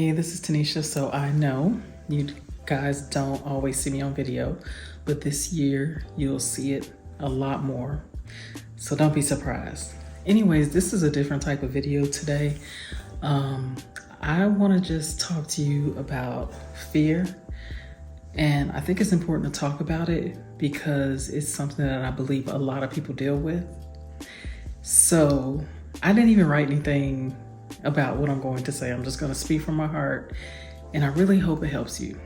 Hey, this is Tanisha. So I know you guys don't always see me on video, but this year you'll see it a lot more. So don't be surprised. Anyways, this is a different type of video today. I want to just talk to you about fear. And I think it's important to talk about it because it's something that I believe a lot of people deal with. So I didn't even write anything about what I'm going to say. I'm just going to speak from my heart, and I really hope it helps you.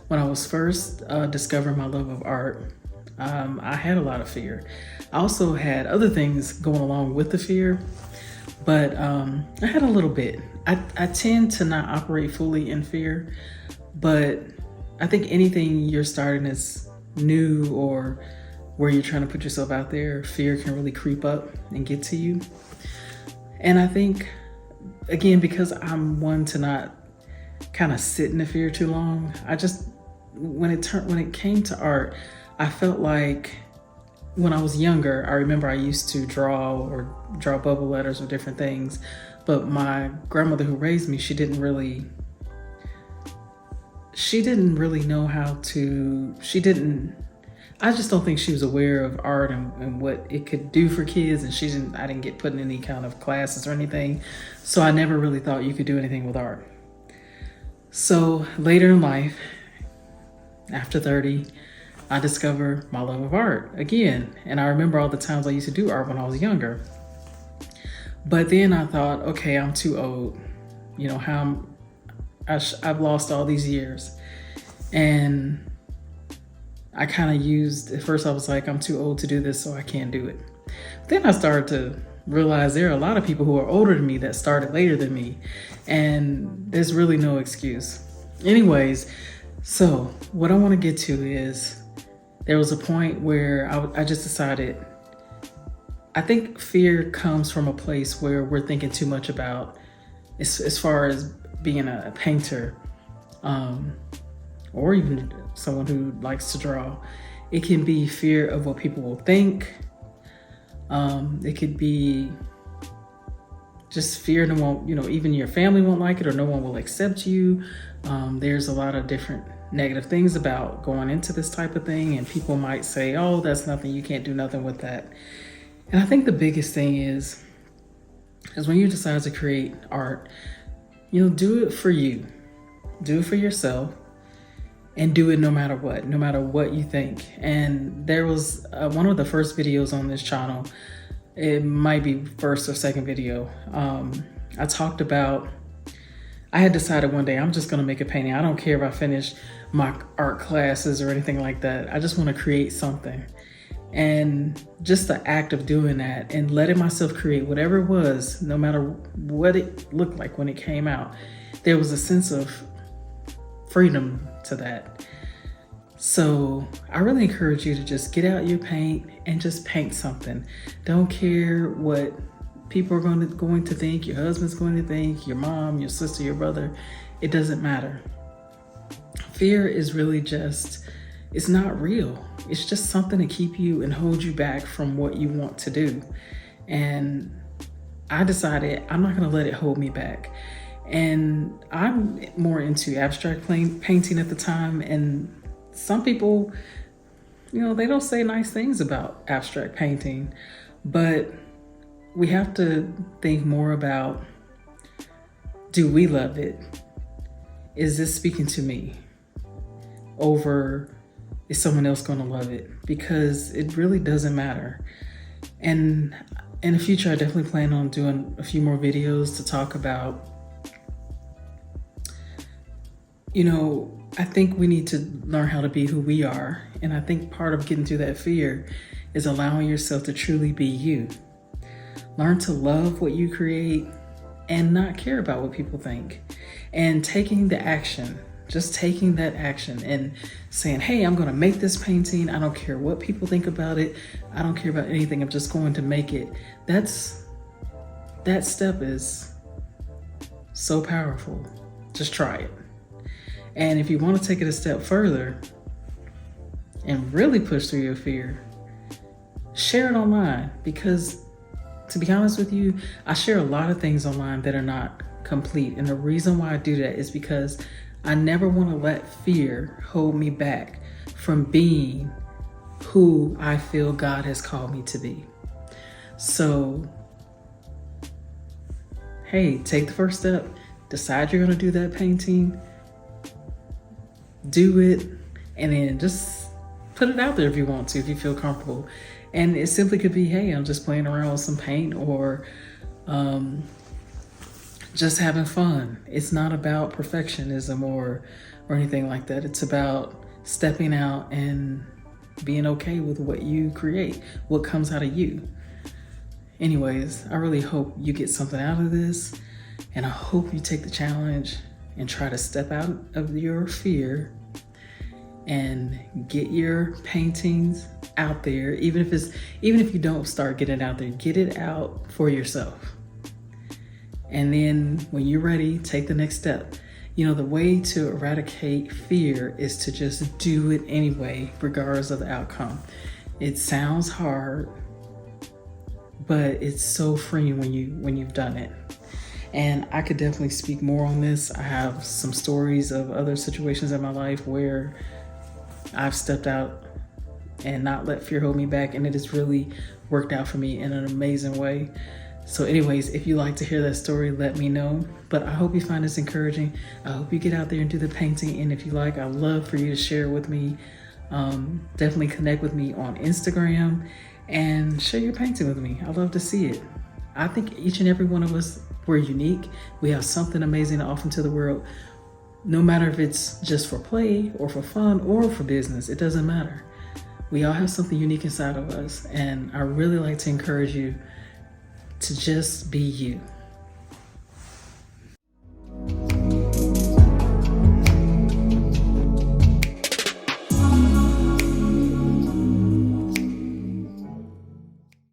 When I was first discovering my love of art, I had a lot of fear. I also had other things going along with the fear, but I had a little bit. I tend to not operate fully in fear, but I think anything you're starting is new or where you're trying to put yourself out there, fear can really creep up and get to you. And I think, again, because I'm one to not kind of sit in the fear too long, when it came to art, I felt like when I was younger, I remember I used to draw bubble letters or different things, but my grandmother who raised me, she didn't really know how to, I just don't think she was aware of art and what it could do for kids. And I didn't get put in any kind of classes or anything. So I never really thought you could do anything with art. So later in life, after 30, I discovered my love of art again. And I remember all the times I used to do art when I was younger. But then I thought, okay, I'm too old. You know, I've lost all these years. And I kind of at first I was like, I'm too old to do this, so I can't do it. Then I started to realize there are a lot of people who are older than me that started later than me, and there's really no excuse. Anyways, so what I want to get to is there was a point where I just decided, I think fear comes from a place where we're thinking too much about, as far as being a painter, or even someone who likes to draw. It can be fear of what people will think. It could be just fear even your family won't like it, or no one will accept you. There's a lot of different negative things about going into this type of thing, and people might say, oh, that's nothing, you can't do nothing with that. And I think the biggest thing is when you decide to create art, do it for you, do it for yourself, and do it no matter what you think. And there was one of the first videos on this channel, it might be first or second video, I talked about, I had decided one day I'm just gonna make a painting. I don't care if I finish my art classes or anything like that. I just wanna create something. And just the act of doing that and letting myself create whatever it was, no matter what it looked like when it came out, there was a sense of freedom to that. So I really encourage you to just get out your paint and just paint something. Don't care what people are going to think, your husband's going to think, your mom, your sister, your brother. It doesn't matter. Fear is really it's not real. It's just something to keep you and hold you back from what you want to do. And I decided I'm not going to let it hold me back. And I'm more into abstract painting at the time. And some people, they don't say nice things about abstract painting, but we have to think more about, do we love it? Is this speaking to me? Over, is someone else going to love it? Because it really doesn't matter. And in the future, I definitely plan on doing a few more videos to talk about, I think we need to learn how to be who we are. And I think part of getting through that fear is allowing yourself to truly be you. Learn to love what you create and not care about what people think. And taking the action, just taking that action and saying, hey, I'm going to make this painting. I don't care what people think about it. I don't care about anything. I'm just going to make it. That step is so powerful. Just try it. And if you want to take it a step further and really push through your fear, share it online. Because to be honest with you, I share a lot of things online that are not complete. And the reason why I do that is because I never want to let fear hold me back from being who I feel God has called me to be. So, hey, take the first step. Decide you're going to do that painting. Do it. And then just put it out there if you want to, if you feel comfortable. And it simply could be, hey, I'm just playing around with some paint, or just having fun. It's not about perfectionism or anything like that. It's about stepping out and being okay with what you create, what comes out of you. Anyways, I really hope you get something out of this, and I hope you take the challenge and try to step out of your fear and get your paintings out there. Even if you don't start getting it out there, get it out for yourself. And then when you're ready, take the next step. You know, the way to eradicate fear is to just do it anyway, regardless of the outcome. It sounds hard, but it's so freeing when you've done it. And I could definitely speak more on this. I have some stories of other situations in my life where I've stepped out and not let fear hold me back, and it has really worked out for me in an amazing way. So anyways, if you like to hear that story, let me know. But I hope you find this encouraging. I hope you get out there and do the painting. And if you like, I'd love for you to share with me. Definitely connect with me on Instagram and share your painting with me. I'd love to see it. I think each and every one of us, we're unique. We have something amazing to offer to the world. No matter if it's just for play or for fun or for business, it doesn't matter. We all have something unique inside of us. And I really like to encourage you to just be you.